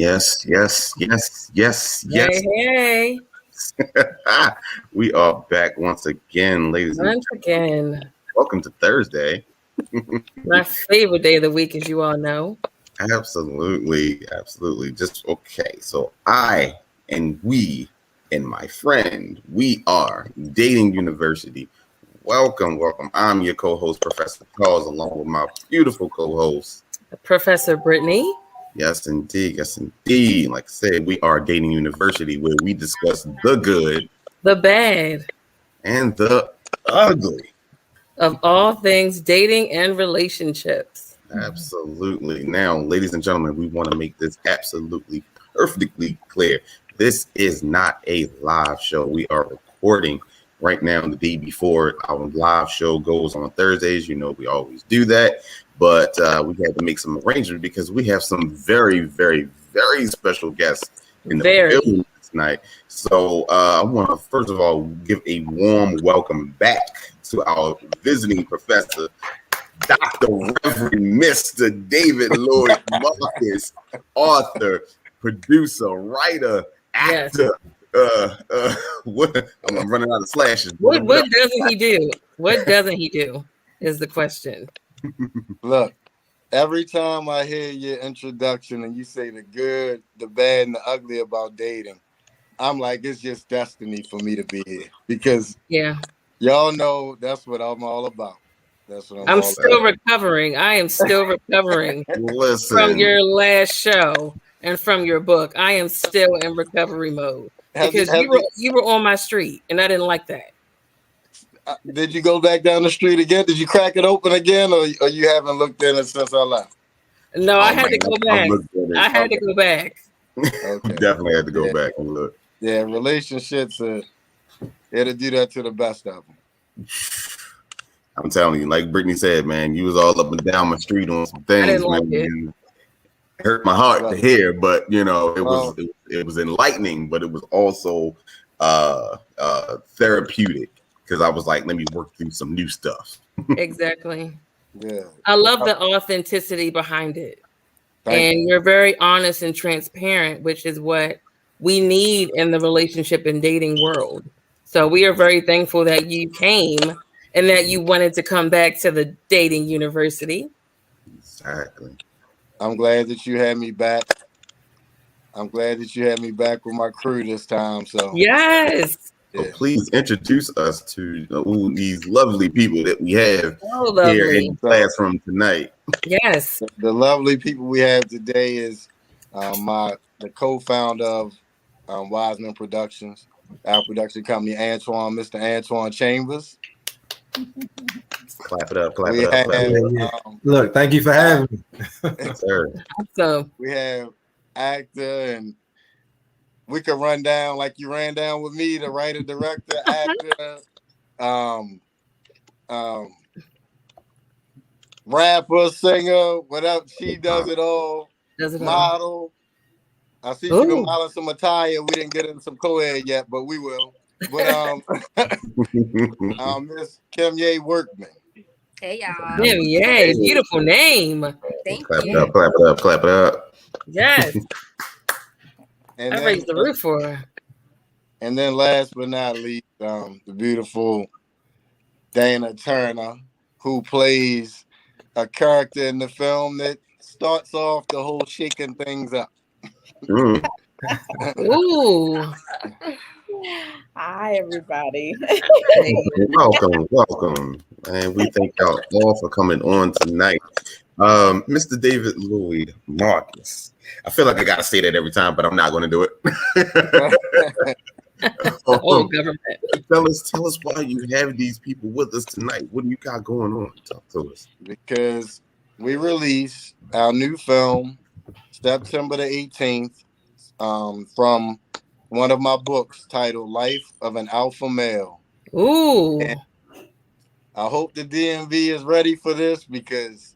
Yes, yes, yes, yes, yes. Hey. We are back once again, ladies and Once again. welcome to Thursday. My favorite day of the week, as you all know. Absolutely, absolutely. Just okay. So I and we and my friend, we are Dating University. Welcome, welcome. I'm your co-host, Professor Charles, along with my beautiful co-host, Professor Brittany. Yes, indeed. Yes, indeed. Like I said, we are Dating University, where we discuss the good, The bad and the ugly. of all things dating and relationships. Absolutely. Now, ladies and gentlemen, we want to make this absolutely perfectly clear. This is not a live show. We are recording right now the day before our live show goes on Thursdays. You know, we always do that. But we had to make some arrangements because we have some very, very, very special guests in the building tonight. So I want to, first of all, give a warm welcome back to our visiting professor, Dr. Reverend Mr. David Lloyd Marcus, author, producer, writer, actor. What? I'm running out of slashes. What doesn't he do? What doesn't he do is the question. Look, every time I hear your introduction and you say the good, the bad, and the ugly about dating, I'm like, it's just destiny for me to be here because y'all know that's what I'm all about. That's what I'm still recovering. I am still recovering from your last show and from your book. I am still in recovery mode because you were on my street and I didn't like that. Did you go back down the street again? Did you crack it open again, or you haven't looked in it since I left? No, I had to go back. I had to go back. Okay. Definitely had to go back and look. Yeah, relationships, it'll do that to the best of them. I'm telling you, like Brittany said, man, you was all up and down my street on some things, man. It hurt my heart to hear, but you know, it was enlightening, but it was also therapeutic because I was like, let me work through some new stuff. Exactly. Yeah. I love the authenticity behind it. And you're very honest and transparent, which is what we need in the relationship and dating world. So we are very thankful that you came and that you wanted to come back to the Dating University. Exactly. I'm glad that you had me back. I'm glad that you had me back with my crew this time. So yes. So please introduce us to these lovely people that we have here in the classroom tonight. Yes. The lovely people we have today is the co-founder of Wiseman Productions, our production company, Mr. Antoine Chambers. Clap it up, clap it up. Look, thank you for having me. Sir. So we have actor, and we could run down like you ran down with me, the writer, director, actor, rapper, singer, whatever. She does it all. Model. I see you been modeling some attire. We didn't get into some co-ed yet, but we will. But Miss Kim Ye Workman. Hey y'all. Kim Ye, beautiful name. Thank clap you. It up, clap it up, clap it up. Yes. And I raised the roof for her. And then last but not least, the beautiful Dana Turner, who plays a character in the film that starts off the whole shaking things up. Ooh. Hi, everybody. Welcome. And we thank y'all all for coming on tonight. Mr. David Lloyd Marcus. I feel like I gotta say that every time, but I'm not gonna do it. Government. Tell us why you have these people with us tonight. What do you got going on? Talk to us. Because we released our new film September the 18th from one of my books titled Life of an Alpha Male. Ooh. And I hope the DMV is ready for this because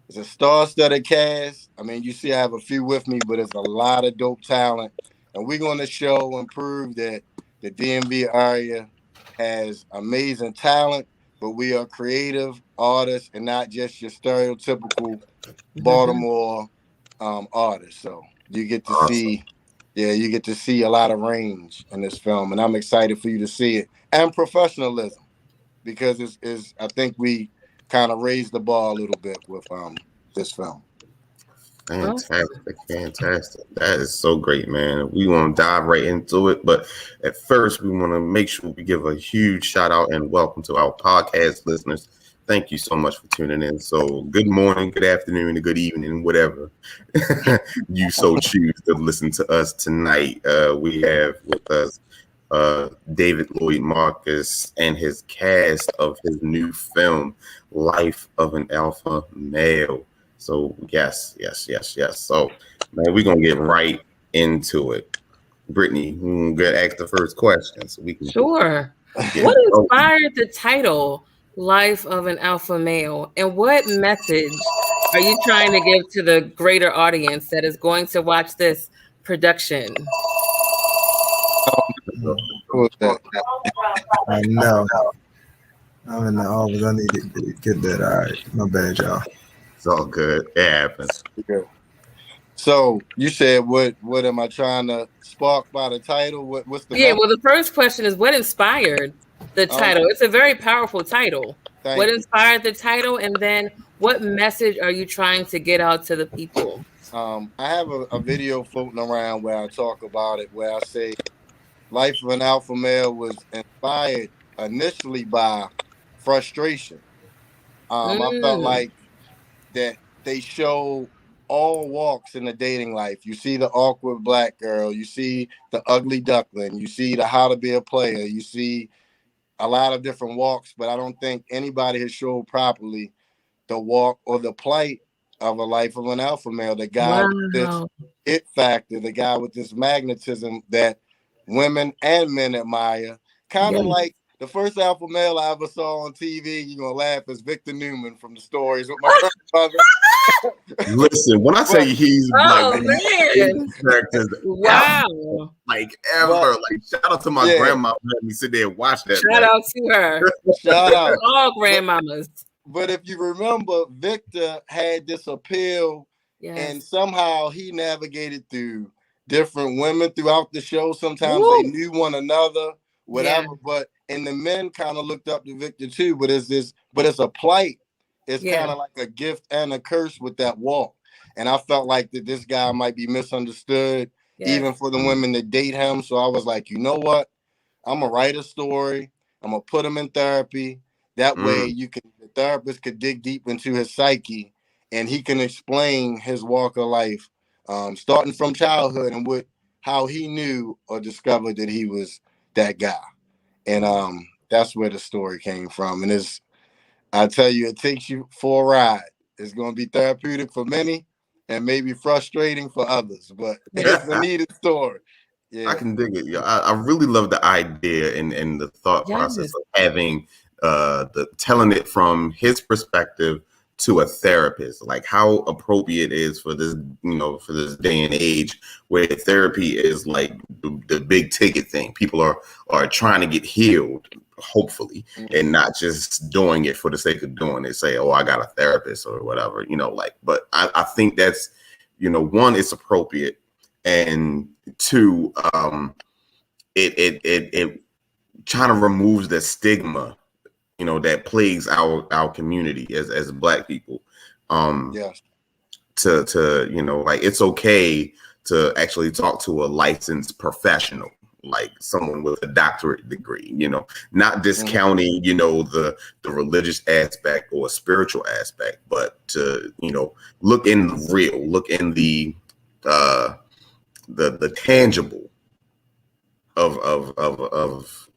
it's a star-studded cast. I mean, you see I have a few with me, but it's a lot of dope talent. And we're going to show and prove that the DMV area has amazing talent, but we are creative artists and not just your stereotypical Baltimore artists. So you get to see, you get to see a lot of range in this film, and I'm excited for you to see it, and professionalism, because it's I think we kind of raised the bar a little bit with this film. Fantastic. That is so great, man. We want to dive right into it, but at first we want to make sure we give a huge shout out and welcome to our podcast listeners. Thank you so much for tuning in. So good morning, good afternoon, and good evening, whatever you so choose to listen to us tonight. We have with us David Lloyd Marcus and his cast of his new film, Life of an Alpha Male. So yes. So man, we're gonna get right into it. Brittany, we're gonna ask the first question so we can. Sure. What inspired the title Life of an Alpha Male, and what message are you trying to give to the greater audience that is going to watch this production? I know. I'm in the office. I need to get that. All right. My bad, y'all. It's all good. It happens. Good. So you said, what am I trying to spark by the title? What's the Well, the first question is what inspired the title? It's a very powerful title. What inspired the title, and then what message are you trying to get out to the people? I have a video floating around where I talk about it, where I say Life of an Alpha Male was inspired initially by frustration. I felt like that they show all walks in the dating life. You see the awkward black girl, you see the ugly duckling, you see the how to be a player, you see a lot of different walks, but I don't think anybody has showed properly the walk or the plight of a life of an alpha male. The guy with this it factor, the guy with this magnetism that women and men admire. Kind of like the first alpha male I ever saw on TV, you're going to laugh, is Victor Newman from the Stories with my grandmother. Listen, when I say he's like characters, like ever, like shout out to my grandma who let me sit there and watch that. Shout out to her. Shout out all grandmamas. But if you remember, Victor had this appeal, and somehow he navigated through different women throughout the show. Sometimes they knew one another, whatever. But and the men kind of looked up to Victor too. But it's a plight. It's kind of like a gift and a curse with that walk. And I felt like that this guy might be misunderstood, even for the women that date him. So I was like, you know what? I'm gonna write a story. I'm gonna put him in therapy. That way, the therapist could dig deep into his psyche, and he can explain his walk of life, starting from childhood and how he knew or discovered that he was that guy. And that's where the story came from. And I tell you, it takes you for a ride. It's going to be therapeutic for many and maybe frustrating for others, but it's a needed story. Yeah. I can dig it. Yeah, I really love the idea and the thought process of having telling it from his perspective to a therapist, like how appropriate it is for this, for this day and age where therapy is like the big ticket thing. People are trying to get healed, hopefully, and not just doing it for the sake of doing it. Say, oh, I got a therapist or whatever, but I think that's, one, it's appropriate. And two, it kind of removes the stigma, that plagues our community as Black people. To like it's okay to actually talk to a licensed professional, like someone with a doctorate degree, not discounting, the religious aspect or spiritual aspect, but to, look in the tangible of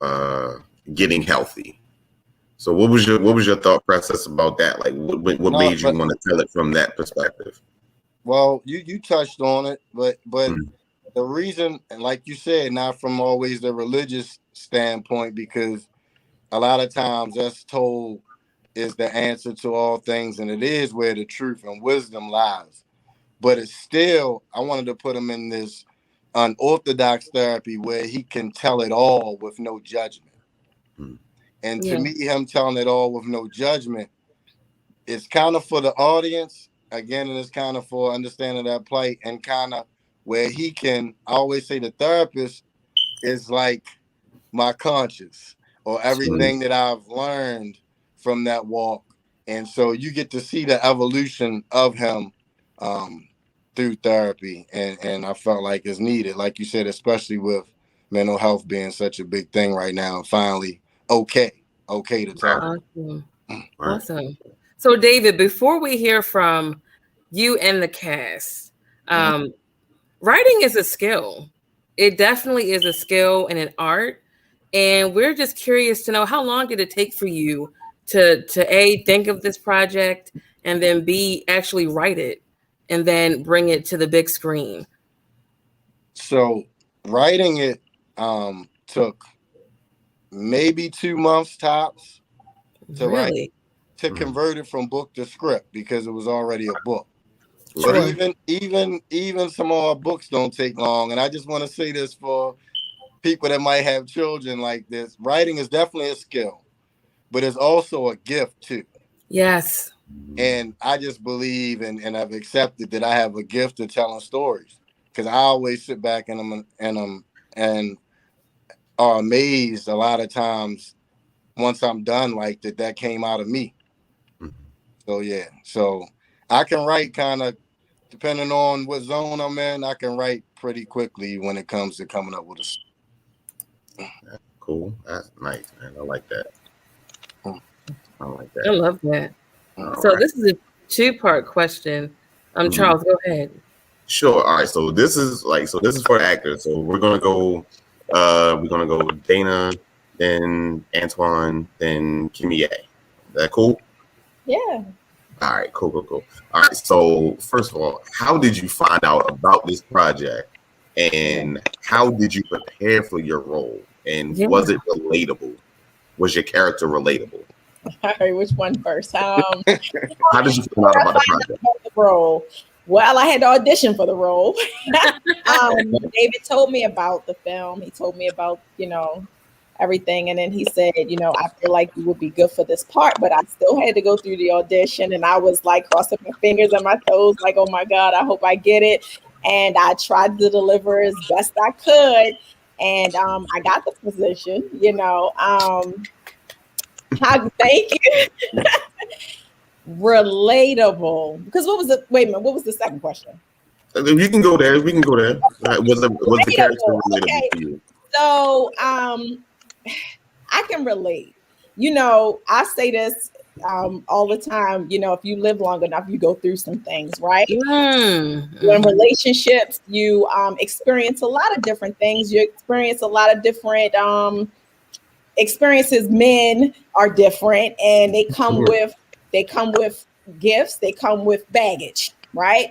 getting healthy. So what was your thought process about that? Like what made you want to tell it from that perspective? Well, you touched on it, but the reason, and like you said, not from always the religious standpoint, because a lot of times that's told is the answer to all things, and it is where the truth and wisdom lies. But it's still, I wanted to put him in this unorthodox therapy where he can tell it all with no judgment. And to me, him telling it all with no judgment, it's kind of for the audience, again, and it's kind of for understanding that plight and kind of where he can, I always say the therapist is like my conscience or everything that I've learned from that walk. And so you get to see the evolution of him through therapy. And I felt like it's needed, like you said, especially with mental health being such a big thing right now. And finally, okay to talk. Awesome. Awesome. So, David, before we hear from you and the cast, writing is a skill. It definitely is a skill and an art. And we're just curious to know, how long did it take for you to A, think of this project, and then B, actually write it and then bring it to the big screen? So writing it took maybe 2 months tops to write, to convert it from book to script, because it was already a book. But even some of our books don't take long. And I just want to say this for people that might have children like this. Writing is definitely a skill, but it's also a gift too. Yes. And I just believe and I've accepted that I have a gift of telling stories, because I always sit back and are amazed a lot of times once I'm done, like that came out of me. So yeah, so I can write kind of, depending on what zone I'm in, I can write pretty quickly when it comes to coming up with a. Cool. That's nice, man. I like that. I love that. So this is a 2-part question. Charles, go ahead. Sure. All right. So this is for actors. So we're gonna go Dana, then Antoine, then Kimmy. Is that cool? Yeah. All right, cool. All right, so first of all, how did you find out about this project, and how did you prepare for your role, and was it relatable? Was your character relatable? All right, which one first? How did you find out about the project? The role. Well, I had to audition for the role. David told me about the film. He told me about, everything. And then he said, I feel like you would be good for this part, but I still had to go through the audition. And I was like crossing my fingers and my toes, like, oh my God, I hope I get it. And I tried to deliver as best I could. And I got the position, thank you. Relatable. Because what was the second question? You can go there. We can go there. Was the character relatable to you? So I can relate. I say this all the time. If you live long enough, you go through some things, right? In relationships, you experience a lot of different things. You experience a lot of different experiences. Men are different, and they come with gifts. They come with baggage, right?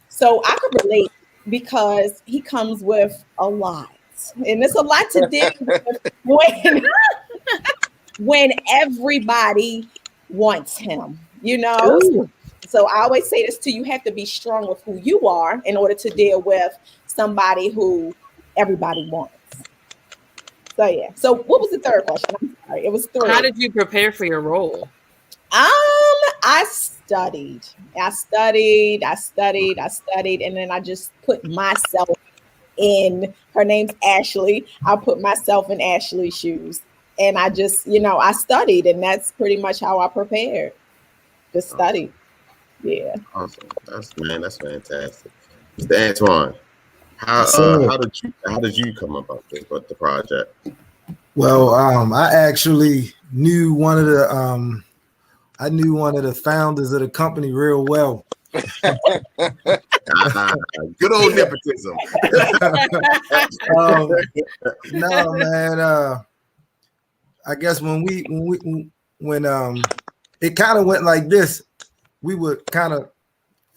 So I could relate, because he comes with a lot. And it's a lot to deal with when everybody wants him, Ooh. So I always say this too: you have to be strong with who you are in order to deal with somebody who everybody wants. So yeah. So what was the third question? I'm sorry, it was 3. How did you prepare for your role? I studied, and then I just put myself in, her name's Ashley. I put myself in Ashley's shoes, and I just, I studied, and that's pretty much how I prepared. Just studied. Yeah. Awesome. That's fantastic. Mr. Antoine, how did you come about the project? Well, I actually knew one of the founders of the company real well. Good old nepotism. No, man. I guess when it kind of went like this, we were kind of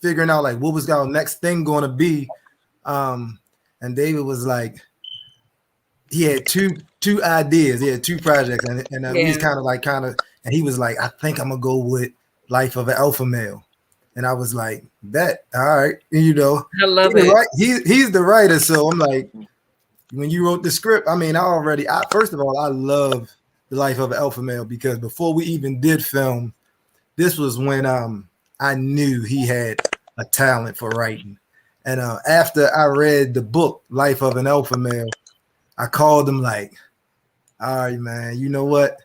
figuring out like what was our next thing going to be. And David was like, he had two ideas. He had 2 projects, and he's kind of, and he was like, I think I'm gonna go with Life of an Alpha Male. And I was like, that, all right, I love it. Right? He's the writer, so I'm like, when you wrote the script, I mean, first of all, I love the Life of an Alpha Male, because before we even did film, this was when I knew he had a talent for writing, And after I read the book, Life of an Alpha Male, I called him like, all right, man, you know what?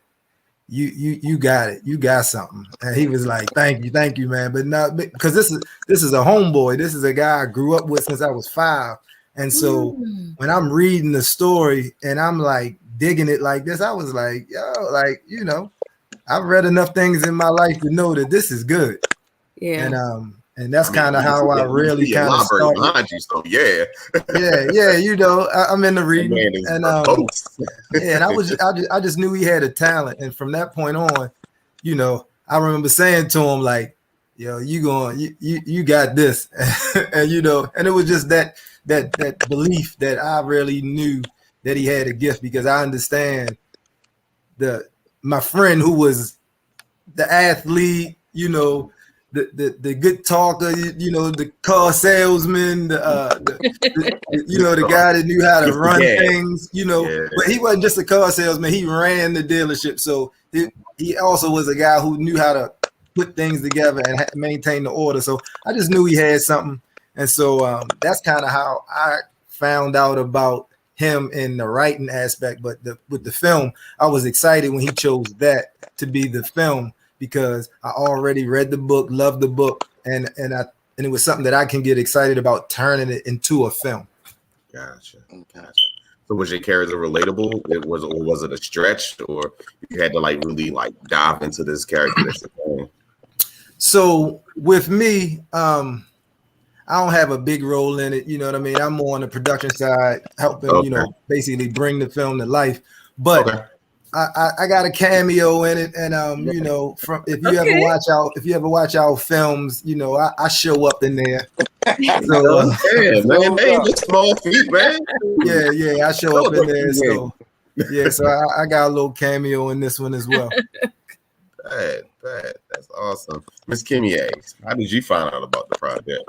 You got it. You got something. And he was like, thank you, man. But not because this is a homeboy. This is a guy I grew up with since I was 5. And so when I'm reading the story and I'm like digging it like this, I was like, yo, like, you know, I've read enough things in my life to know that this is good. Yeah. And that's kind of how I really kind of started. Behind you, so yeah, you know, I'm in the reading, and yeah, and I just knew he had a talent, and from that point on, you know, I remember saying to him like, yo, you got this, and you know, and it was just that belief that I really knew that he had a gift, because I understand my friend who was the athlete, you know, the good talker, you know, the car salesman, you know, the guy that knew how to run things, you know, but he wasn't just a car salesman. He ran the dealership. So he also was a guy who knew how to put things together and maintain the order. So I just knew he had something. And so that's kind of how I found out about him in the writing aspect. But with the film, I was excited when he chose that to be the film, because I already read the book, loved the book, and it was something that I can get excited about turning it into a film. Gotcha. So was your character relatable? Was it a stretch, or you had to like really like dive into this character that you're playing? So with me, I don't have a big role in it. You know what I mean? I'm more on the production side, helping, you know, basically bring the film to life. But I got a cameo in it, and you know, if you ever watch our films, you know, I show up in there. So man, small feet, man. Yeah, I show up in there. So so I got a little cameo in this one as well. That's awesome. Miss Kimmy, how did you find out about the project?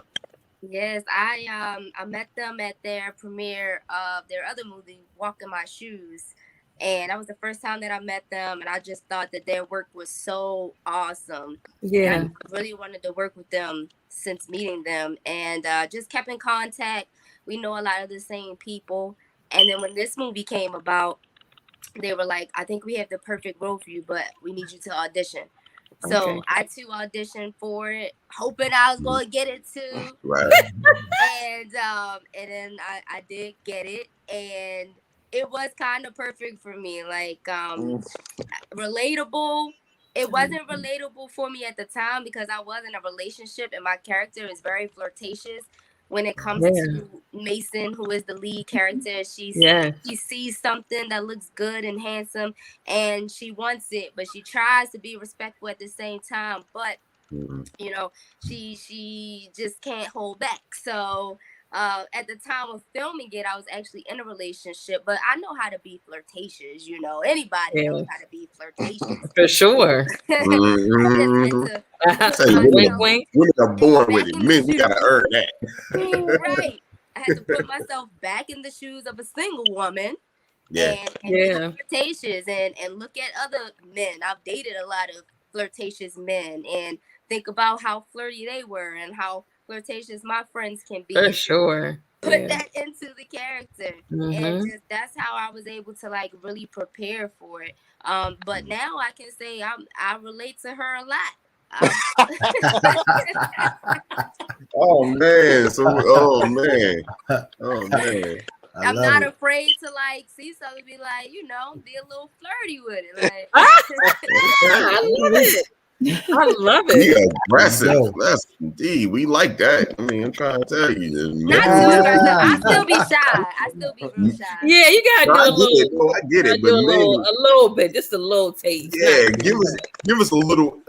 Yes, I met them at their premiere of their other movie, Walk in My Shoes. And that was the first time that I met them, and I just thought that their work was so awesome. Yeah, and I really wanted to work with them since meeting them, and just kept in contact. We know a lot of the same people, and then when this movie came about, they were like, "I think we have the perfect role for you, but we need you to audition." So I too auditioned for it, hoping I was gonna get it too. Right. And then I did get it, and it was kind of perfect for me. Like relatable. It wasn't relatable for me at the time because I was in a relationship, and my character is very flirtatious when it comes to Mason, who is the lead character. She sees something that looks good and handsome, and she wants it, but she tries to be respectful at the same time. But you know, she just can't hold back. So at the time of filming it, I was actually in a relationship, but I know how to be flirtatious. You know, anybody knows how to be flirtatious. For sure. Women are born with it. Men, we gotta earn that. Right. I had to put myself back in the shoes of a single woman. And be flirtatious and look at other men. I've dated a lot of flirtatious men and think about how flirty they were and how flirtatious my friends can be. For sure. Put that into the character. And just, that's how I was able to like really prepare for it. But now I can say I relate to her a lot. Oh man. I'm not afraid to like see something, be like, you know, be a little flirty with it. Like I love it. I love it. We aggressive. That's indeed. We like that. I mean, I'm trying to tell you. Not too aggressive. I still be shy. I still be real shy. Yeah, you gotta do a little. I get it, but a little bit, just a little taste. Yeah, give us a little.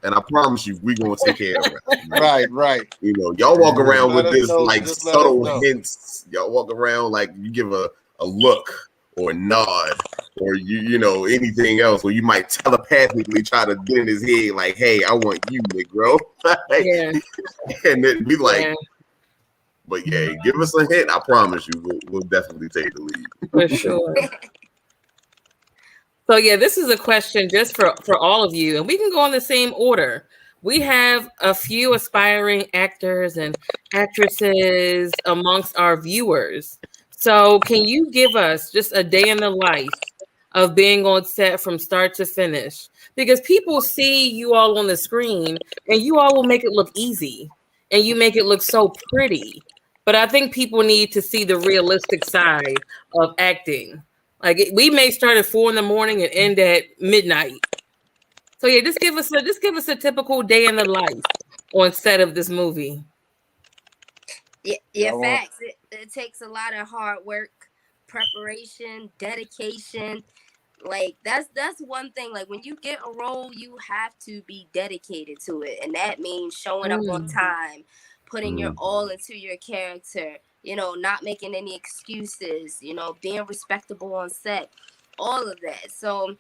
And I promise you, we gonna take care of it. Right. You know, y'all walk around with this like subtle hints. Y'all walk around like you give a look or a nod or you know anything else, or you might telepathically try to get in his head like, "Hey, I want you, Negro." And then be like, but give us a hint. I promise you, we'll definitely take the lead for sure. So this is a question just for all of you, and we can go in the same order. we have a few aspiring actors and actresses amongst our viewers. So can you give us just a day in the life of being on set from start to finish? Because people see you all on the screen and you all will make it look easy and you make it look so pretty. But I think people need to see the realistic side of acting. Like we may start at 4 a.m. and end at midnight. So yeah, just give us a typical day in the life on set of this movie. Yeah, facts. It takes a lot of hard work, preparation, dedication. Like that's one thing. Like when you get a role, you have to be dedicated to it, and that means showing up on time, putting your all into your character. You know, not making any excuses. You know, being respectable on set, all of that. So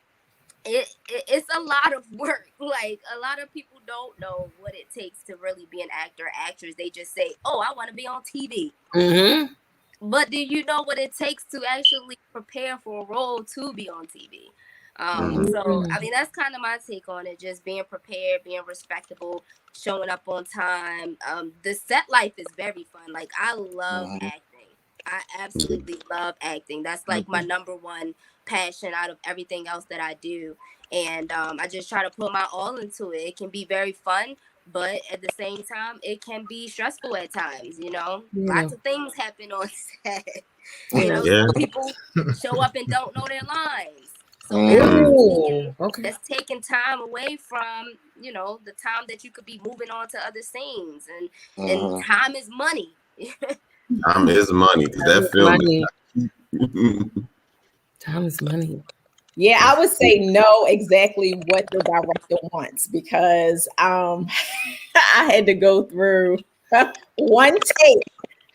it's a lot of work. Like a lot of people don't know what it takes to really be an actor or actress. They just say, "Oh, I want to be on TV." Mm-hmm. But do you know what it takes to actually prepare for a role to be on TV? So, I mean, that's kind of my take on it. Just being prepared, being respectable, showing up on time. The set life is very fun. Like, I love acting. I absolutely love acting. That's like my number one passion out of everything else that I do. And I just try to put my all into it. It can be very fun, but at the same time, it can be stressful at times, you know. Lots of things happen on set. You know, some people show up and don't know their lines. So that's taking time away from, you know, the time that you could be moving on to other scenes. And time is money. Time is money. That film time is money. Yeah, I would say know exactly what the director wants because I had to go through one take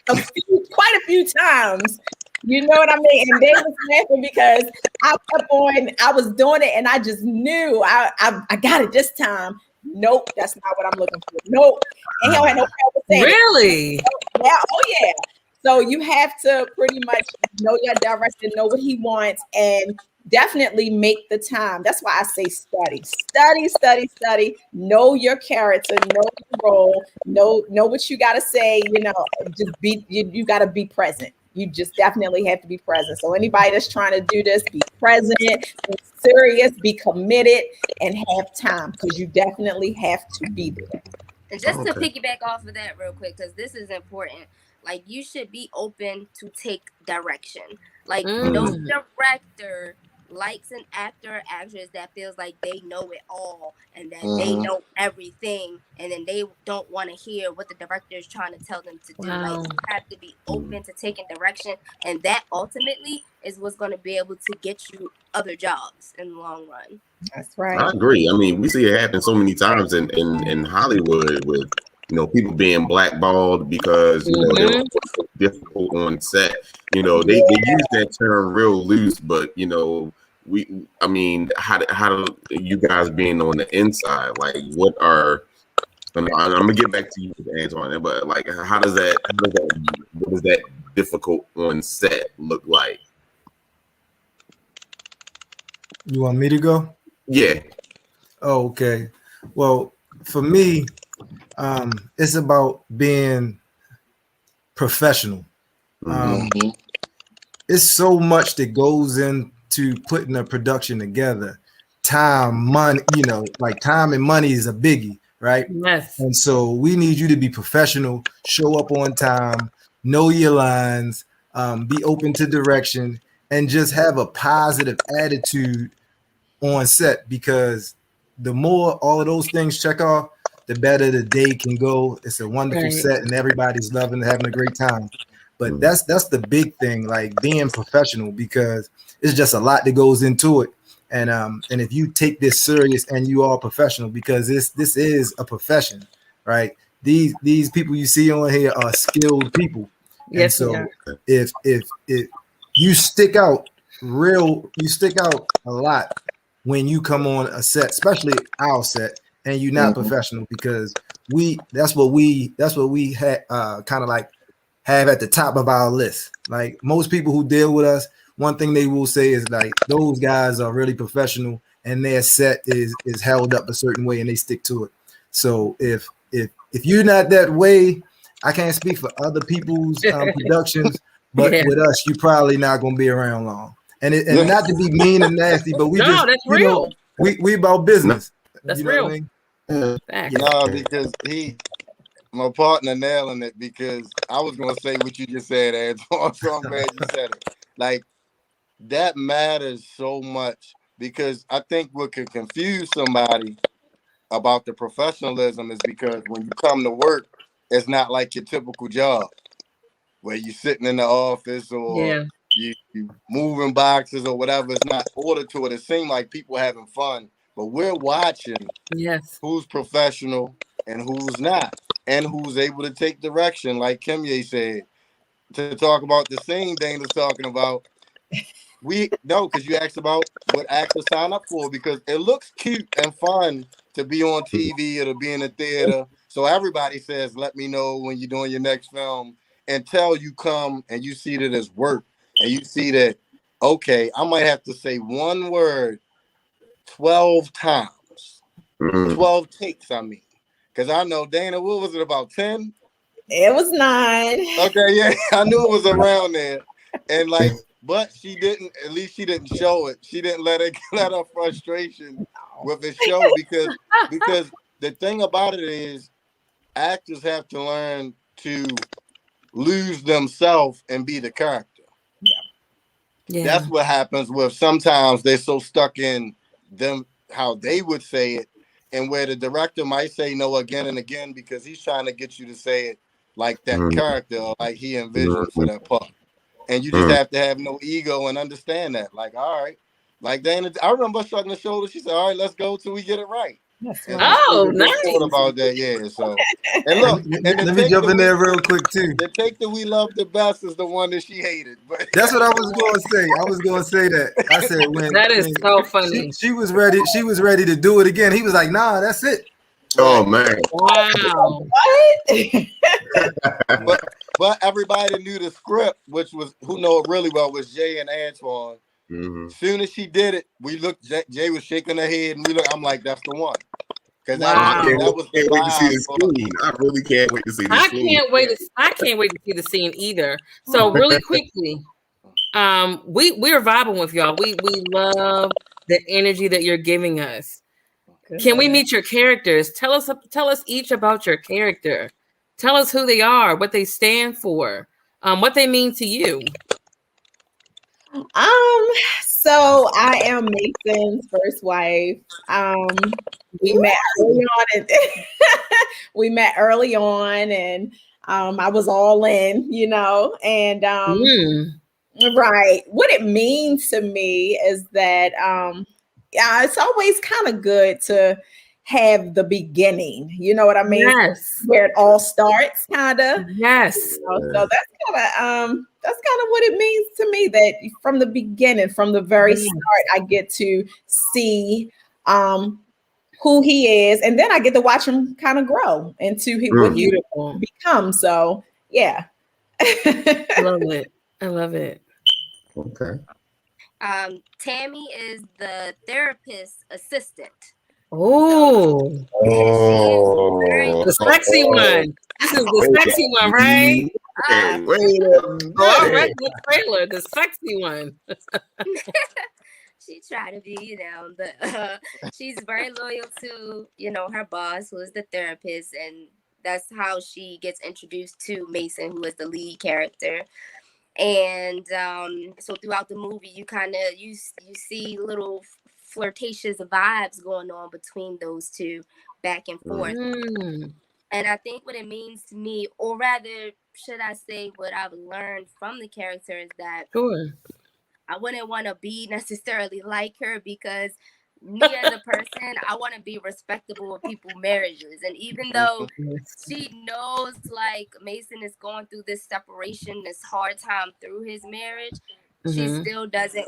quite a few times. You know what I mean? And they was laughing because I was doing it and I just knew I got it this time. Nope, that's not what I'm looking for. Nope. And he had no problem saying really? Yeah, oh yeah. So you have to pretty much know your director, know what he wants, and definitely make the time. That's why I say study. Know your character, know your role, know what you got to say. You know, just be you got to be present. You just definitely have to be present. So anybody that's trying to do this, be present, be serious, be committed, and have time because you definitely have to be there. And just to piggyback off of that real quick, because this is important. Like you should be open to take direction. Like no director likes an actor or actress that feels like they know it all and that they know everything, and then they don't want to hear what the director is trying to tell them to do. Like you have to be open to taking direction, and that ultimately is what's going to be able to get you other jobs in the long run. That's right. I agree. I mean, we see it happen so many times in Hollywood with, you know, people being blackballed because, you know, they were so difficult on set. You know, they use that term real loose, but, you know, I mean, how do you guys being on the inside, like what are, I'm gonna get back to you, Antoine, but like, what does that difficult on set look like? You want me to go? Yeah. Oh, okay. Well, for me, it's about being professional. It's so much that goes into putting a production together. Time, money, you know, like time and money is a biggie, right? Yes. And so we need you to be professional, show up on time, know your lines, be open to direction, and just have a positive attitude on set, because the more all of those things check off, the better the day can go. It's a wonderful set and everybody's loving and having a great time. But that's the big thing, like being professional, because it's just a lot that goes into it. And if you take this serious and you are professional, because this is a profession, right? These people you see on here are skilled people. Yes. And so if you stick out a lot when you come on a set, especially our set, and you're not professional, because that's what we had kind of like have at the top of our list. Like most people who deal with us, one thing they will say is like those guys are really professional and their set is held up a certain way and they stick to it. So if you're not that way, I can't speak for other people's productions, but with us, you're probably not gonna be around long. And not to be mean and nasty, but we just that's real. We about business. That's you know real. What I mean? No, because my partner nailing it, because I was gonna say what you just said, Antoine. So I'm glad you said it. Like, that matters so much, because I think what could confuse somebody about the professionalism is because when you come to work, it's not like your typical job where you're sitting in the office or you moving boxes or whatever. It's not order to it. It seems like people having fun, but we're watching who's professional and who's not, and who's able to take direction, like Kimye said, to talk about the same thing that's talking about. We know, because you asked about what actors sign up for, because it looks cute and fun to be on TV or to be in a theater. So everybody says, let me know when you're doing your next film, until you come and you see that it's work, and you see that, okay, I might have to say one word 12 times, 12 takes, I mean. Because I know, Dana, what was it, about 10? It was 9. Okay, yeah, I knew it was around there. And like, but she didn't, at least she didn't show it. She didn't let her frustration with the show, because the thing about it is, actors have to learn to lose themselves and be the character. Yeah. That's what happens with, sometimes they're so stuck in them, how they would say it, and where the director might say no again and again, because he's trying to get you to say it like that character, or like he envisioned for that part. And you just have to have no ego and understand that. Like, all right. Like, Dana, I remember shrugging the shoulders. She said, all right, let's go till we get it right. Oh, nice. About that, yeah. So, and look, let me jump in there real quick too. The take that we love the best is the one that she hated. But that's what I was going to say. I was going to say that. I said that is so funny. She was ready. She was ready to do it again. He was like, "Nah, that's it." Oh man! Wow. What? But everybody knew the script, which was, who know it really well, was Jay and Antoine. Soon as she did it, we looked. Jay was shaking her head, and we looked. I'm like, "That's the one." Because I can't wait to see the scene. I really can't wait to see the scene. I can't wait to see the scene either. So really quickly, we're vibing with y'all. We love the energy that you're giving us. Can we meet your characters? Tell us each about your character. Tell us who they are, what they stand for, what they mean to you. So I am Mason's first wife. We met early on, and we met early on, and I was all in, and right. What it means to me is that it's always kind of good to have the beginning, you know what I mean? Yes. Where it all starts, kind of. Yes. So that's kind of what it means to me, that from the beginning, from the very start, I get to see who he is, and then I get to watch him kind of grow into what he becomes. So yeah. I love it. Okay. Tammy is the therapist assistant. Oh, the sexy one. This is the sexy one, right? Already the trailer, the sexy one. She tried to be, but she's very loyal to, her boss, who is the therapist, and that's how she gets introduced to Mason, who is the lead character. And so throughout the movie, you kind of you see little flirtatious vibes going on between those two, back and forth. And I think what it means to me, or rather, should I say what I've learned from the character, is that I wouldn't want to be necessarily like her, because me as a person, I want to be respectable of people's marriages. And even though she knows, like, Mason is going through this separation, this hard time through his marriage, she still doesn't,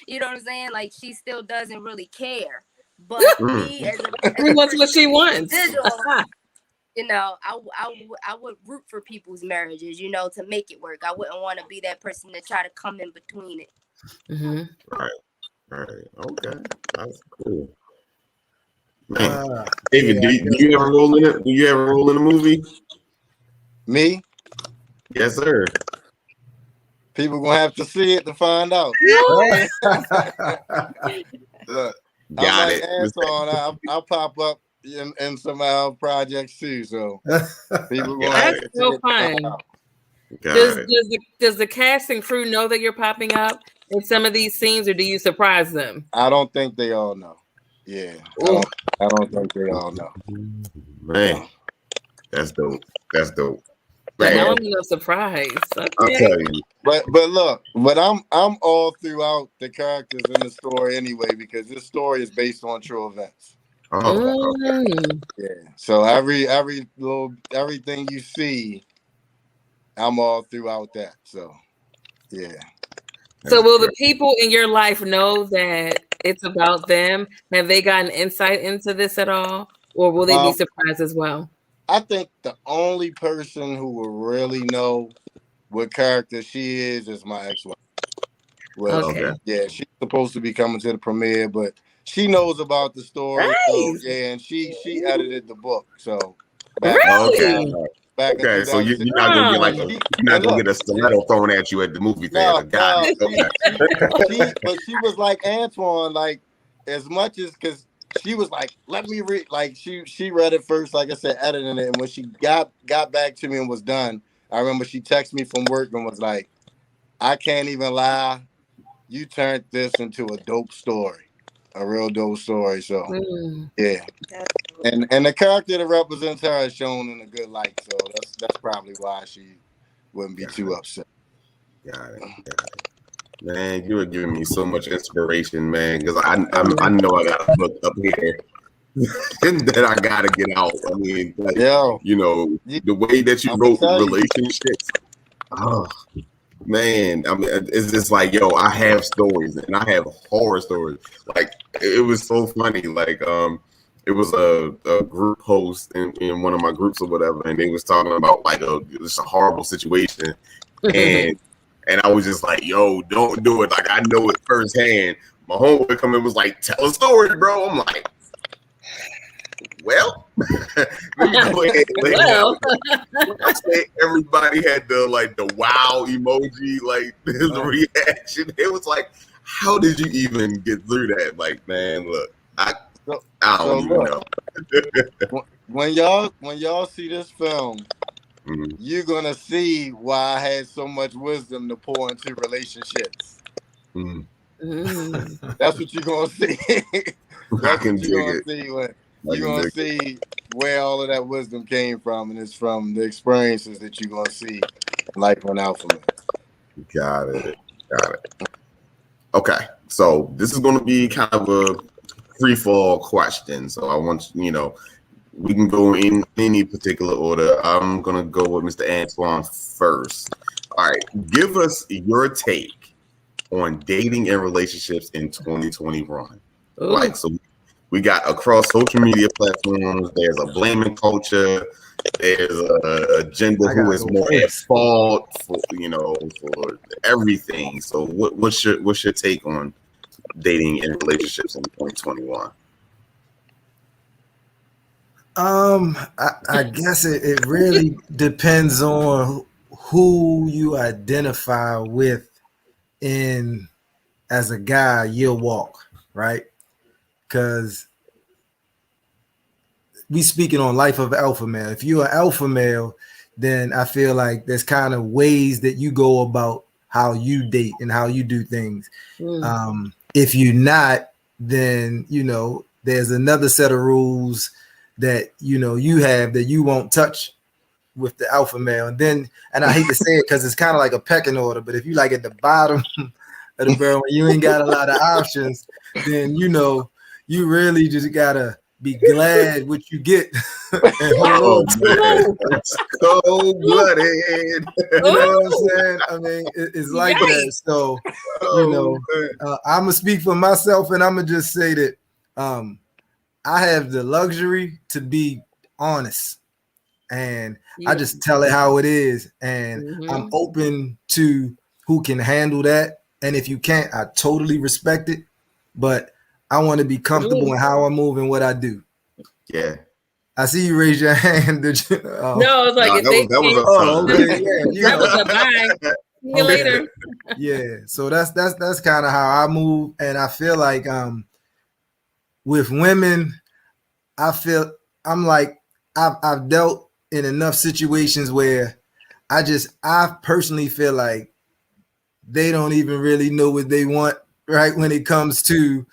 you know what I'm saying? Like, she still doesn't really care. But me as a wants what she wants. I would root for people's marriages, to make it work. I wouldn't want to be that person to try to come in between it. Right. Okay. That's cool. David, do you ever roll in it? Do you ever roll in a movie? Me? Yes, sir. People gonna have to see it to find out. Look, I'm like Antoine. I'll pop up in some projects too. So people gonna have to see it to find out. Does the cast and crew know that you're popping up in some of these scenes, or do you surprise them? I don't think they all know. Yeah, I don't think they all know. Man, that's dope. That's dope. Man. Now I'm no surprise. Okay. I'll tell you. But look, I'm all throughout the characters in the story anyway, because this story is based on true events. Oh, okay. Yeah. So everything you see, I'm all throughout that. So yeah. So will the people in your life know that it's about them? Have they gotten insight into this at all? Or will they be surprised as well? I think the only person who will really know what character she is my ex-wife. Well, okay. Yeah, she's supposed to be coming to the premiere, but she knows about the story. Nice. So, yeah, and she edited the book. So really? Okay, so you're not gonna get you're not gonna get a stiletto thrown at you at the movie theater. But she was like Antoine, like as much as because she was like, let me read. Like she read it first, like I said, editing it, and when she got back to me and was done, I remember she texted me from work and was like, I can't even lie, you turned this into a dope story. A real dope story. So yeah. And the character that represents her is shown in a good light. So that's probably why she wouldn't be too upset. Got it. Man, you are giving me so much inspiration, man, because I know I got a book up here that I gotta get out. I mean, like, you know, the way that you wrote relationships. Oh man, I mean, it's just like, yo, I have stories and I have horror stories. Like, it was so funny. Like, it was a group post in one of my groups or whatever, and they was talking about like just a horrible situation, and I was just like, yo, don't do it. Like, I know it firsthand. My homeboy come in was like, tell a story, bro. I'm like, well, let me go ahead and lay down. I say everybody had the wow emoji, like his reaction. It was like, how did you even get through that? Like, man, look, I don't even know. When y'all see this film, you're gonna see why I had so much wisdom to pour into relationships. That's what you're gonna see. That's what you're gonna see when you're gonna see where all of that wisdom came from, and it's from the experiences that you're gonna see in life on Alpha Man. Got it. Okay, so this is gonna be kind of a free fall question. So I want we can go in any particular order. I'm gonna go with Mr. Antoine first. All right, give us your take on dating and relationships in 2021. Like, so we got across social media platforms. There's a blaming culture. There's a gender who is more at fault for everything. So what's your take on dating and relationships in 2021? I guess it really depends on who you identify with as a guy, you'll walk, right? Because we speaking on life of alpha male. If you're an alpha male, then I feel like there's kind of ways that you go about how you date and how you do things. If you're not, then there's another set of rules that you have that you won't touch with the alpha male. And I hate to say it because it's kind of like a pecking order, but if you like at the bottom of the barrel and you ain't got a lot of options, then you really just gotta be glad what you get. Oh man, it's cold-blooded. You know what I'm saying? I mean, it's like that. So I'm gonna speak for myself, and I'm gonna just say that I have the luxury to be honest, and I just tell it how it is, and I'm open to who can handle that. And if you can't, I totally respect it. But I want to be comfortable in how I move and what I do. Yeah. I see you raise your hand. No, it's like that was okay. Yeah, that was a bye. See you later. Yeah. So that's kind of how I move, and I feel like with women, I'm like I've dealt in enough situations where I personally feel like they don't even really know what they want, right? When it comes to,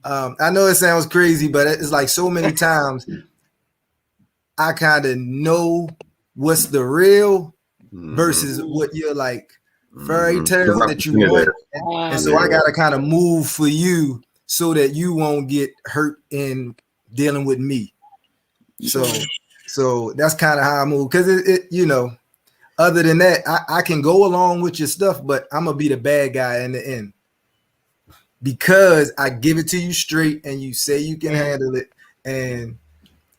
I know it sounds crazy, but it's like so many times I kind of know what's the real versus what you're like fairy tale that you want. And so I got to kind of move for you so that you won't get hurt in dealing with me. So that's kind of how I move. Cause it other than that, I can go along with your stuff, but I'm gonna be the bad guy in the end because I give it to you straight and you say you can handle it. And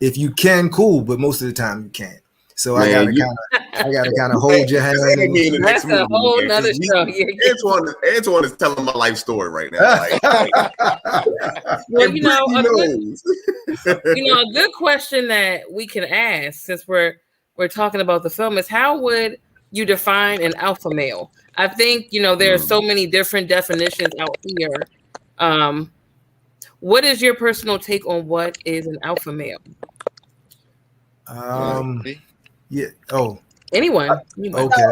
if you can, cool, but most of the time you can't. So I gotta kind of hold your hand. That's a whole nother show. Antoine is telling my life story right now. Well, a good question that we can ask since we're talking about the film is how would you define an alpha male? I think there are so many different definitions out here. What is your personal take on what is an alpha male? Yeah. Oh. Anyone. Okay. So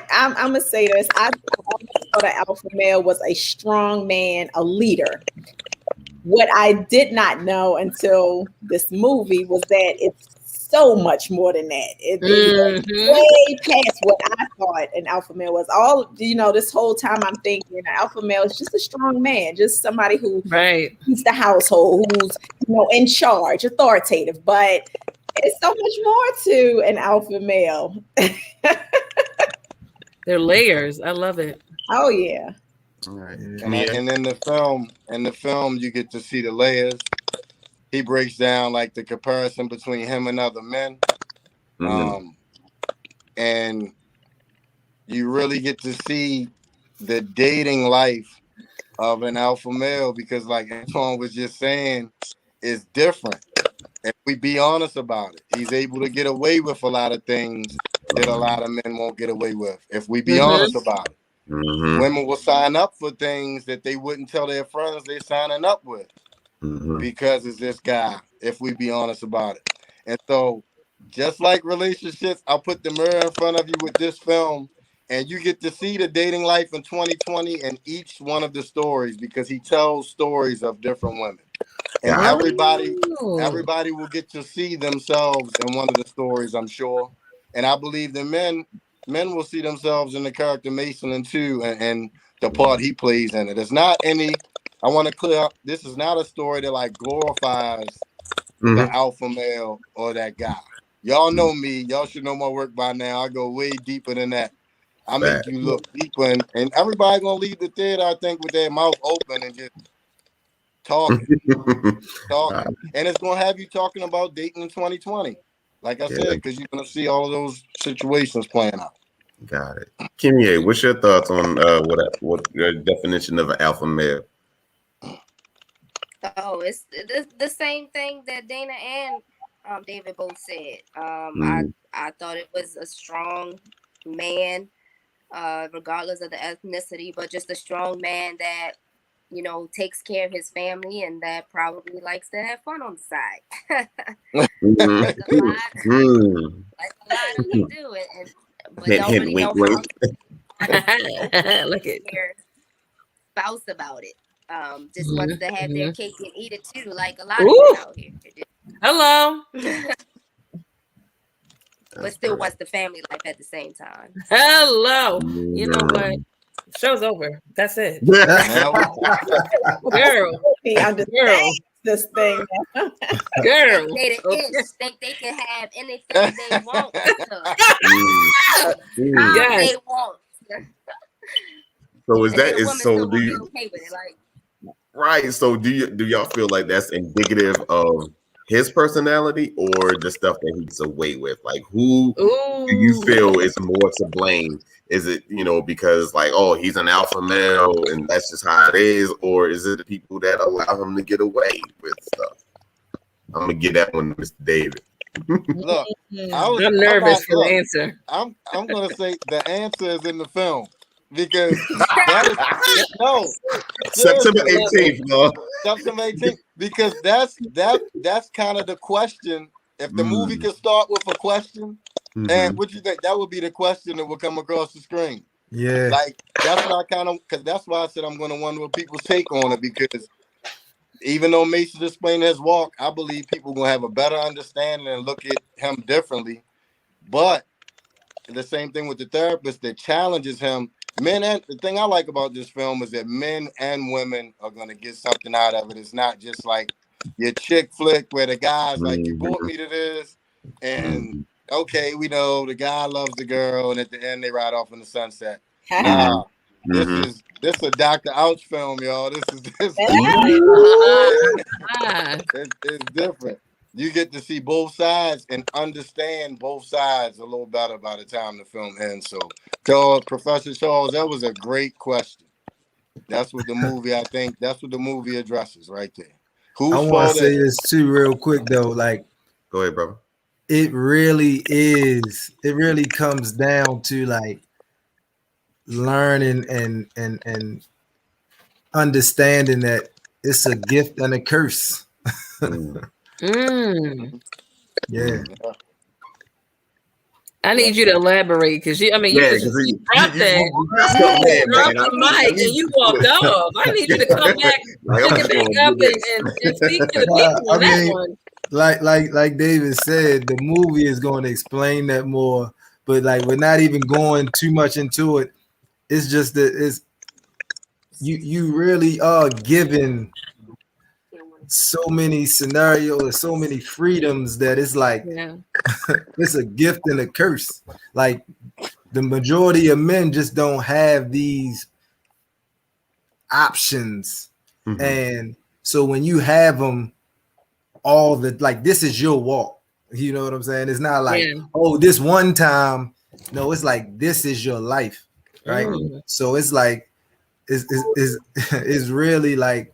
I'm gonna say this. I thought an alpha male was a strong man, a leader. What I did not know until this movie was that it's so much more than that. It's way past what I thought an alpha male was. This whole time I'm thinking an alpha male is just a strong man, just somebody who leads the household, who's in charge, authoritative. But it's so much more to an alpha male. They're layers. I love it. Oh yeah. All right. And in the film, you get to see the layers. He breaks down like the comparison between him and other men. And you really get to see the dating life of an alpha male because like Antoine was just saying, it's different. If we be honest about it, he's able to get away with a lot of things that a lot of men won't get away with. If we be honest about it, women will sign up for things that they wouldn't tell their friends they're signing up with because it's this guy, if we be honest about it. And so just like relationships, I'll put the mirror in front of you with this film and you get to see the dating life in 2020 and each one of the stories because he tells stories of different women. And everybody will get to see themselves in one of the stories, I'm sure. And I believe the men will see themselves in the character Mason too, and the part he plays in it. It's not I want to clear up, this is not a story that like glorifies the alpha male or that guy. Y'all know me. Y'all should know my work by now. I go way deeper than that. I make you look deeper, and everybody gonna leave the theater, I think, with their mouth open and just talking. And it's gonna have you talking about dating in 2020, like I said, because you're gonna see all of those situations playing out. Got it. Kimye, what's your thoughts on what your definition of an alpha male? Oh, it's the same thing that Dana and David both said. I thought it was a strong man, regardless of the ethnicity, but just a strong man that takes care of his family and that probably likes to have fun on the side. like a lot of them do it, but don't really know how look at their spouse about it. Just wants to have their cake and eat it too, like a lot of men out here. Hello. But still wants the family life at the same time. Hello. You know what? Show's over. That's it. Girl. This thing. Girl. They think they can have anything they want. Yes. They want. So so do you okay with it, like, right? So do y'all feel like that's indicative of his personality or the stuff that he's away with? Like, who do you feel is more to blame? Is it because like, oh, he's an alpha male and that's just how it is, or is it the people that allow him to get away with stuff? I'm gonna get that one, Mr. David. Look, I'm nervous for the answer. I'm gonna say the answer is in the film because that is no September 18th, no. September 18th, because that's kind of the question. If the movie could start with a question, and what you think that would be the question that would come across the screen? Yeah, like that's what I kind of, because that's why I said I'm gonna wonder what people's take on it, because even though Mason's explaining his walk, I believe people gonna have a better understanding and look at him differently. But the same thing with the therapist that challenges him. Men, and the thing I like about this film is that men and women are gonna get something out of it. It's not just like your chick flick where the guy's like, you brought me to this, and okay, we know the guy loves the girl, and at the end they ride off in the sunset. Nah, this is a Dr. Ouch film, y'all. This is it's different. You get to see both sides and understand both sides a little better by the time the film ends. So, Professor Charles, that was a great question. That's what the movie, I think, that's what the movie addresses right there. I want to say this too real quick though. Like, go ahead, brother. It really is. It really comes down to like learning and understanding that it's a gift and a curse. Yeah. I need you to elaborate because you dropped the mic and you walked off. I need you to come back, pick it back up and speak to the people on that one. Like David said, the movie is going to explain that more, but like we're not even going too much into it. It's just that you really are given so many scenarios, so many freedoms that it's like it's a gift and a curse. Like the majority of men just don't have these options, and so when you have them, all the like this is your walk. You know what I'm saying? It's not like oh this one time. No, it's like this is your life, right? So it's like it's really like.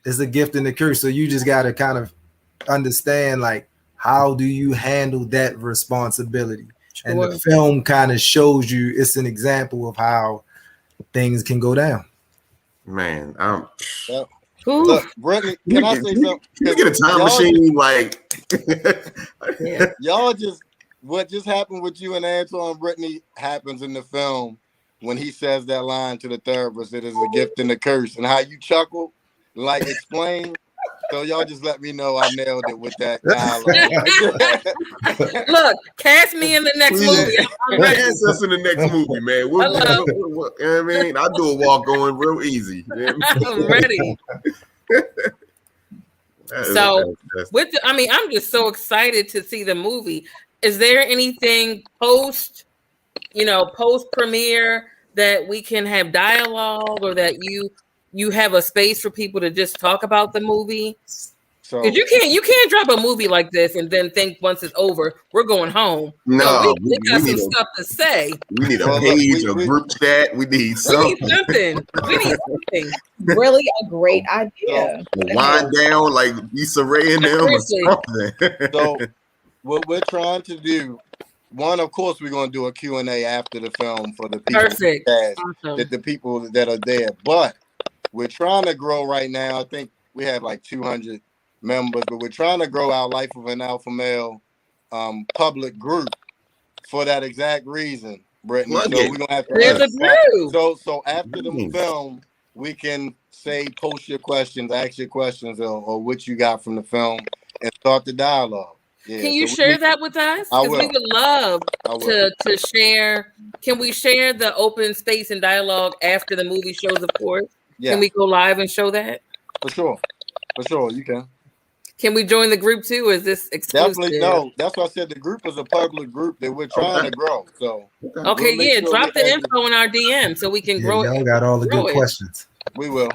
It's a gift and a curse. So you just got to kind of understand, like, how do you handle that responsibility? Sure. And the film kind of shows you, it's an example of how things can go down. Man, look, Brittany, can I say something? Can you get a time machine? Y'all what just happened with you and Antoine Brittany happens in the film when he says that line to the therapist, it is a gift and a curse, and how you chuckle. Like explain, so y'all just let me know I nailed it with that dialogue. Look, cast me in the next movie. Cast us in the next movie, man. You know what I mean? I'll do a walk going real easy. I'm ready. So, I'm just so excited to see the movie. Is there anything post premiere that we can have dialogue, or that you have a space for people to just talk about the movie? So because you can't drop a movie like this and then think once it's over we're going home. No, we got some stuff to say. We need a page, a group chat. We need something. We need something. Really a great idea. Wind down like Issa Rae and them. So what we're trying to do. One, of course, we're going to do a Q&A after the film for the people that the people that are there. But we're trying to grow right now. I think we have like 200 members, but we're trying to grow our Life of an Alpha Male public group for that exact reason, Brittany. So we're gonna have to. So after the film, we can say post your questions, ask your questions, or what you got from the film, and start the dialogue. Yeah, can you share that with us? Because we would love to share. Can we share the open space and dialogue after the movie shows, of course? Yeah. Can we go live and show that? For sure, you can. Can we join the group too? Or is this exclusive? Definitely no. That's why I said the group is a public group that we're trying to grow. So drop the info in our DM so we can grow it. Y'all got all the good questions. We will.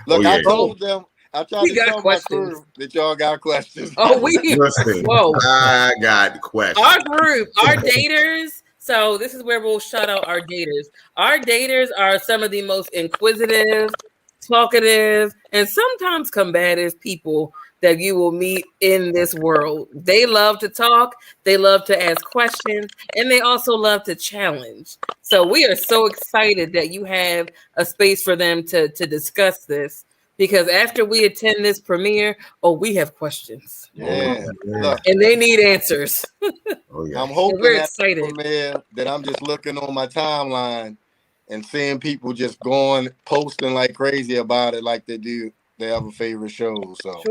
Look, I told them. I tried to tell my crew that y'all got questions. Whoa! I got questions. Our group, our daters. So this is where we'll shout out our daters. Our daters are some of the most inquisitive, talkative, and sometimes combative people that you will meet in this world. They love to talk, they love to ask questions, and they also love to challenge. So we are so excited that you have a space for them to discuss this, because after we attend this premiere, we have questions. Yeah. And they need answers. I'm hoping we're that excited. premiere that I'm just looking on my timeline and seeing people just posting like crazy about it, like they do their other favorite shows. So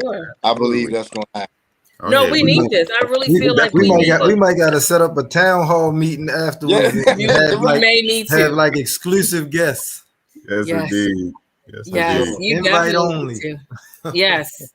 I believe that's going to happen. We need this. I really feel like we might got to set up a town hall meeting afterwards. Yeah. We may need to have like exclusive guests. Yes, indeed. Yes, you invite definitely only. need to. Yes,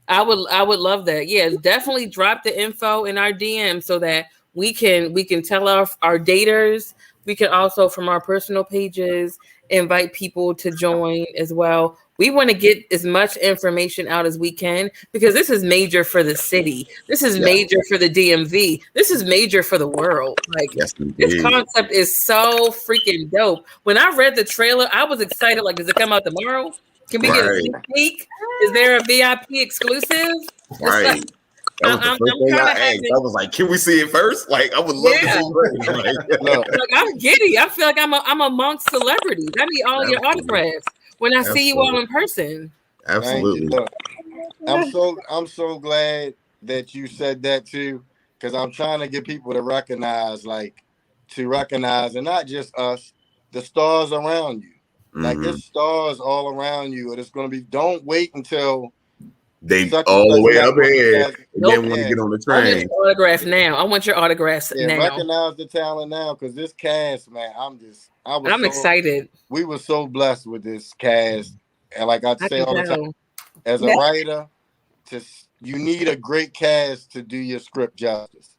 I would love that. Yes, definitely drop the info in our DM so that we can tell our daters. We can also, from our personal pages, invite people to join as well. We want to get as much information out as we can, because this is major for the city. This is major for the DMV. This is major for the world. Like, this concept is so freaking dope. When I read the trailer, I was excited. Like, does it come out tomorrow? Can we get a sneak peek? Is there a VIP exclusive? Right. That was the first thing I asked. I was like, "Can we see it first? Like, I would love to see it first." Like, I'm giddy. I feel like I'm amongst celebrities. I need all your autographs when I see you all in person. Absolutely. I'm so glad that you said that too, because I'm trying to get people to recognize, and not just us, the stars around you. Like, there's stars all around you, and it's going to be. Don't wait until they all the way up here and then want to get on the train. I want your autograph now. I want your autographs now. Recognize the talent now, because this cast, man, I'm excited. We were so blessed with this cast, and like I say all the time, as a writer, you need a great cast to do your script justice,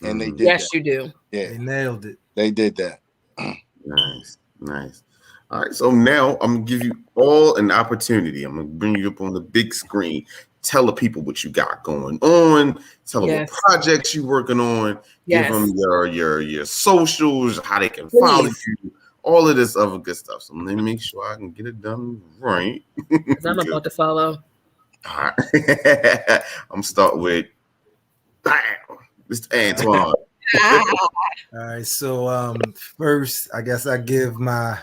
and they did. Yes, you do. Yeah, they nailed it. They did that. Nice. All right, so now I'm gonna give you all an opportunity. I'm gonna bring you up on the big screen. Tell the people what you got going on. Tell them what projects you're working on. Give them your socials, how they can follow you, all of this other good stuff. So let me make sure I can get it done right. I'm about to follow. All right. I'm start with Mr. Antoine. All right. So first, I guess I give my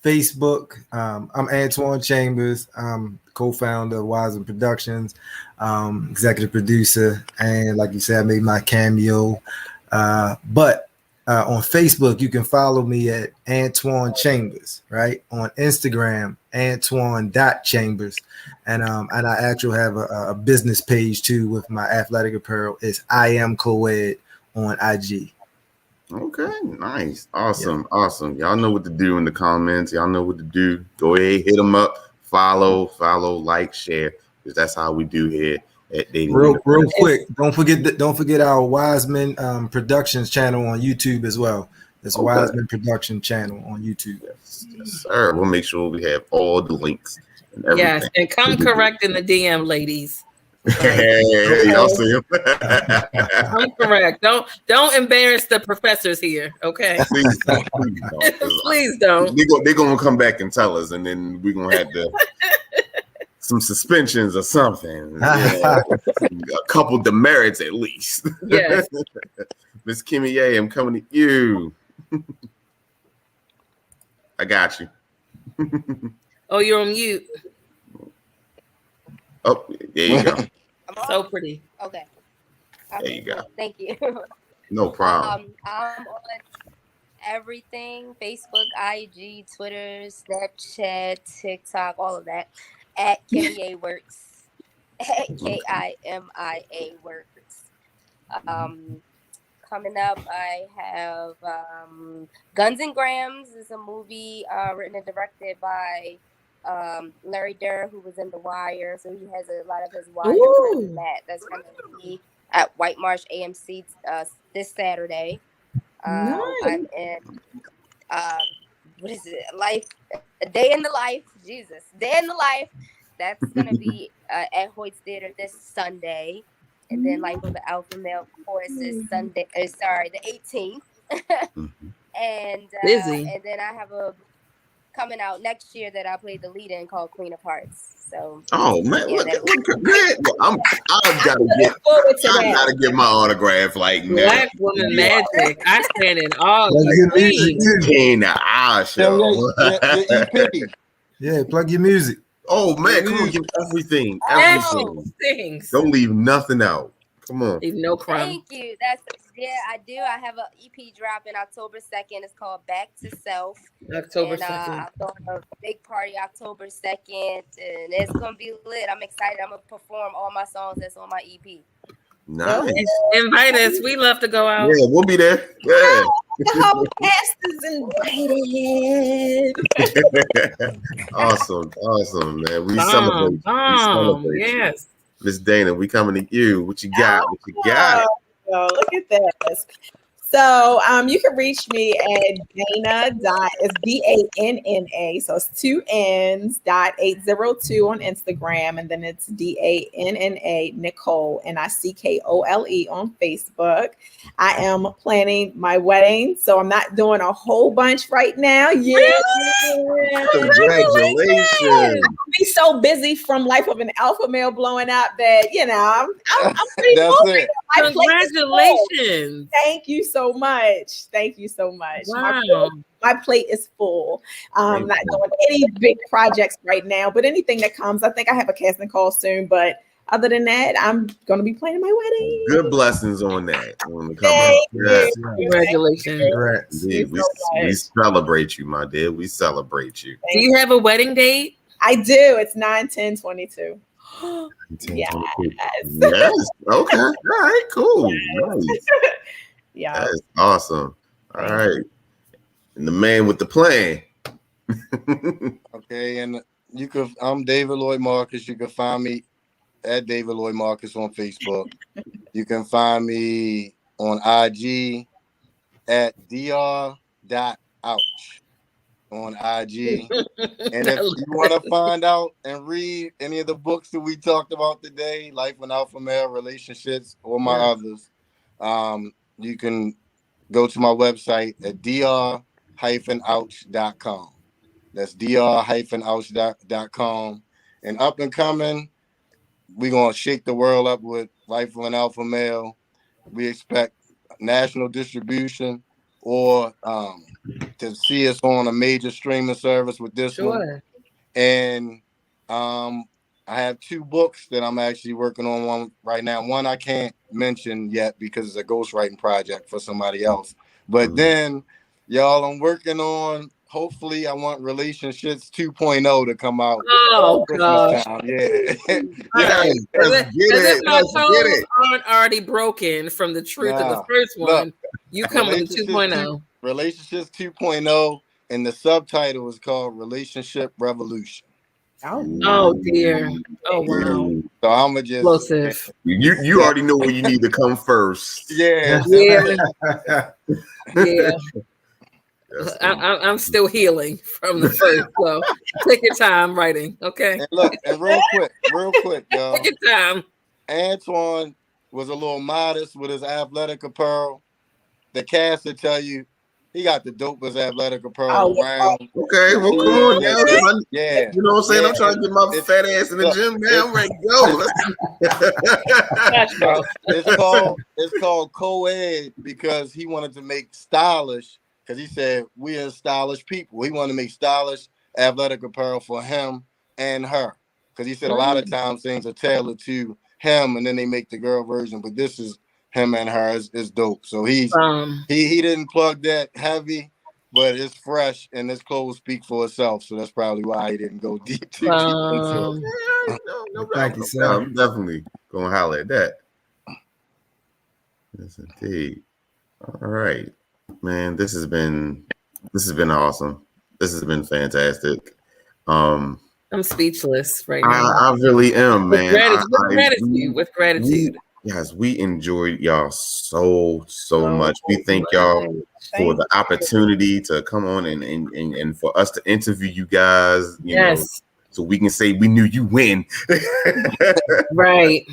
Facebook. I'm Antoine Chambers. I'm co-founder of Wiseman Productions, executive producer, and like you said, I made my cameo. But on Facebook, you can follow me at Antoine Chambers, right? On Instagram, Antoine.Chambers. And I actually have a business page too with my athletic apparel. It's I Am Coed on IG. Okay, nice. Awesome. Y'all know what to do in the comments. Y'all know what to do. Go ahead, hit them up, follow, like, share, because that's how we do here at Dating. Real quick, don't forget our Wiseman Productions channel on YouTube as well. It's Wiseman Production channel on YouTube. Yes, sir. We'll make sure we have all the links and everything. Yes, and come correct in the DM, ladies. Y'all see him. I'm correct. Don't embarrass the professors here, okay? Please don't. Please don't. They're gonna come back and tell us, and then we're gonna have some suspensions or something. A couple demerits at least. Yes. Miss Kimmy A, I'm coming to you. I got you. Oh, you're on mute. Oh, there you go. So pretty. Okay. There you go. Thank you. No problem. I'm on everything: Facebook, IG, Twitter, Snapchat, TikTok, all of that. At Kimmy A Works. At KIMIA Works. Coming up, I have Guns and Grams. Is a movie written and directed by Larry Durr, who was in The Wire, so he has a lot of his Wire from that. That's going to be at White Marsh AMC this Saturday. I'm in what is it? Day in the Life. Jesus, Day in the Life. That's going to be at Hoyt's Theater this Sunday, and then Life of the Alpha Male, of course, is Sunday. The 18th. And then I have a coming out next year that I played the lead in called Queen of Hearts. So oh man, yeah, I gotta get my autograph like Black Woman Magic. I stand in awe. In the eye show. Yeah, plug your music. Oh man, come on, give everything. Don't leave nothing out. Come on. Leave no crumb. Thank you. I do. I have an EP dropping October 2nd. It's called Back to Self. October 2nd. I'm throwing a big party October 2nd, and it's gonna be lit. I'm excited. I'm gonna perform all my songs that's on my EP. Nice. Invite us. We love to go out. Yeah, we'll be there. Yeah. The whole cast is invited. Awesome, man. We celebrate. Yes. Miss Dana, we coming to you. What you got? Oh, look at this. So you can reach me at Dana. It's DANNA. So it's 2 N's .802 on Instagram, and then it's DANNA Nicole NICKOLE on Facebook. I am planning my wedding, so I'm not doing a whole bunch right now. Yeah. Congratulations. I'll be so busy from Life of an Alpha Male blowing up that I'm pretty moving. Congratulations. Thank you so much. Wow. My plate is full. I'm not doing any big projects right now, but anything that comes, I think I have a casting call soon. But other than that, I'm going to be planning my wedding. Good blessings on that. Congratulations. We celebrate you, my dear. We celebrate you. Do you have a wedding date? I do. It's 9/10/22. Yes. Okay. All right. Cool. Nice. Yeah. That's awesome. All right. And the man with the plan. Okay, and I'm David Lloyd Marcus. You can find me at David Lloyd Marcus on Facebook. You can find me on IG at dr.ouch on IG. And if you want to find out and read any of the books that we talked about today, Life with Alpha Male, Relationships, or my others, you can go to my website at dr-ouch.com. That's dr-ouch.com. And up and coming, we're going to shake the world up with Life with an Alpha Male. We expect national distribution or to see us on a major streaming service with this one. And I have 2 books that I'm actually working on one right now. One I can't mention yet because it's a ghostwriting project for somebody else. But then, y'all, I'm working on, hopefully, I want Relationships 2.0 to come out. Oh, gosh. Yeah. If my toes aren't already broken from the truth of the first one, you come with 2.0. Relationships 2.0, and the subtitle is called Relationship Revolution. Oh dear. Oh wow. So I'm gonna just explosive. You already know where you need to come first. Yeah. I'm still healing from the first. So take your time writing, okay? And look, and real quick, y'all. Take your time. Antoine was a little modest with his athletic apparel. The cast will tell you he got the dopest athletic apparel around. Okay, well, come on, yeah. You know what I'm saying? I'm trying to get my fat ass in the gym now. I'm ready to go. It's called co-ed because he wanted to make stylish, because he said we are stylish people. He wanted to make stylish athletic apparel for him and her. Because he said a lot of times things are tailored to him and then they make the girl version, but this is him and her is dope. So he didn't plug that heavy, but it's fresh and his clothes speak for itself. So that's probably why he didn't go deep. No, thank you, sir. I'm definitely gonna holler at that. Yes, indeed. All right, man. This has been awesome. This has been fantastic. I'm speechless right now. I really am, man. With gratitude. Yes, we enjoyed y'all so much. We thank y'all for the opportunity to come on and for us to interview you guys, you know, so we can say we knew you win. Right.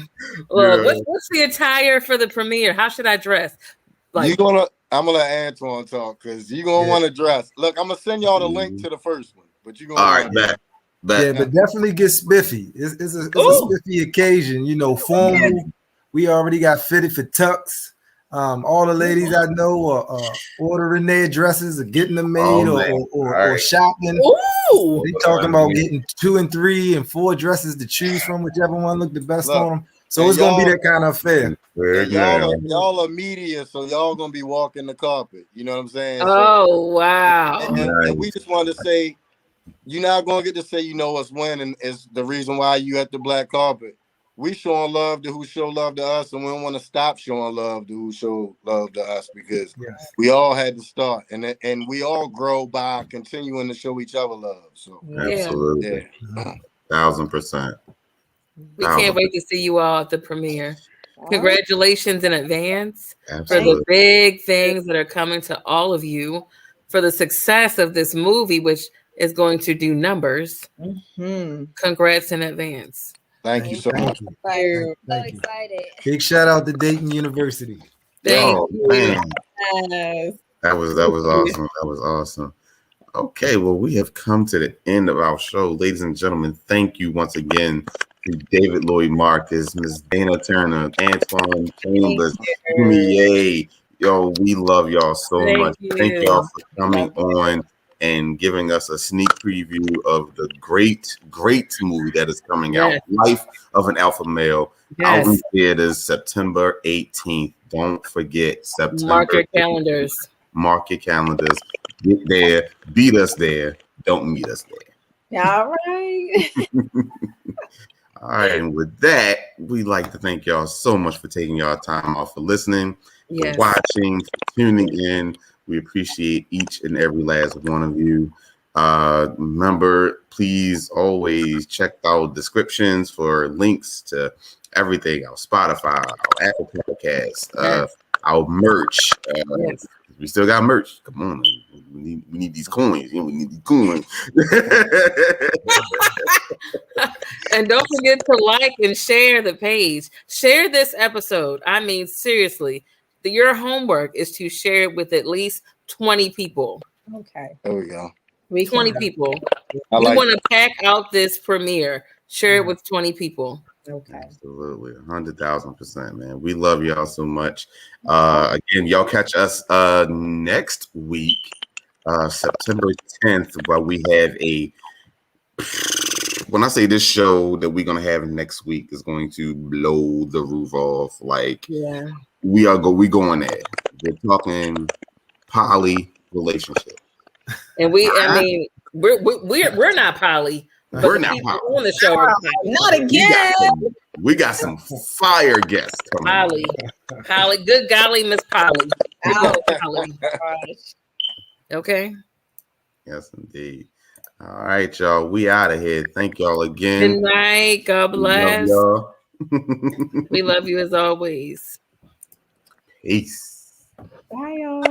Well, what's the attire for the premiere? How should I dress? I'm gonna let Antoine talk because you're gonna want to dress. Look, I'm gonna send y'all the link to the first one. but you gonna all right, back. Yeah, but definitely get spiffy. It's a spiffy occasion, you know, formal. We already got fitted for tux. All the ladies I know are ordering their dresses or getting them made or shopping. Ooh. They talking about getting 2 and 3 and 4 dresses to choose from, whichever one look the best on them. So it's gonna be that kind of affair. Y'all are media, so y'all gonna be walking the carpet. You know what I'm saying? Oh, wow. And we just want to say, you're not gonna get to say you know us when, and it's the reason why you at the black carpet. We showing love to who show love to us, and we don't want to stop showing love to who show love to us, because we all had to start, and we all grow by continuing to show each other love. So absolutely, 1000%. We can't wait to see you all at the premiere. Congratulations in advance for the big things that are coming to all of you, for the success of this movie, which is going to do numbers. Congrats in advance. Thank you so much. Thank you. So excited. Big shout out to Dayton University. Thank you. Man. That was awesome. That was awesome. Okay, well, we have come to the end of our show. Ladies and gentlemen, thank you once again to David Lloyd Marcus, Ms. Dana Turner, Antoine Chambers, Ye. Yo, we love y'all so much. Thank y'all for coming on and giving us a sneak preview of the great movie that is coming out, Life of an Alpha Male, out in theaters September 18th. Don't forget, September. Mark your calendars. Mark your calendars. Get there. Beat us there. Don't meet us there. All right. All right. And with that, we'd like to thank y'all so much for taking y'all time off, for listening, for watching, for tuning in. We appreciate each and every last one of you. Remember, please always check our descriptions for links to everything, our Spotify, our Apple Podcasts, our merch. We still got merch. Come on. We need these coins. We need these coins. And don't forget to like and share the page. Share this episode. I mean, seriously. Your homework is to share it with at least 20 people. Okay. There we go. 20 people. We want to pack out this premiere. Share it with 20 people. Okay. Absolutely. 100,000%, man. We love y'all so much. Again, y'all catch us next week, September 10th, where we have when I say this show that we're going to have next week is going to blow the roof off. We going there. We're talking poly relationship. And we're not poly. We're not poly. On the show. Not again. We got some fire guests coming. Polly, good golly, Miss Polly. Okay. Yes, indeed. All right, y'all. We out of here. Thank y'all again. Good night. God bless. We love y'all. We love you as always. Peace. Bye, y'all.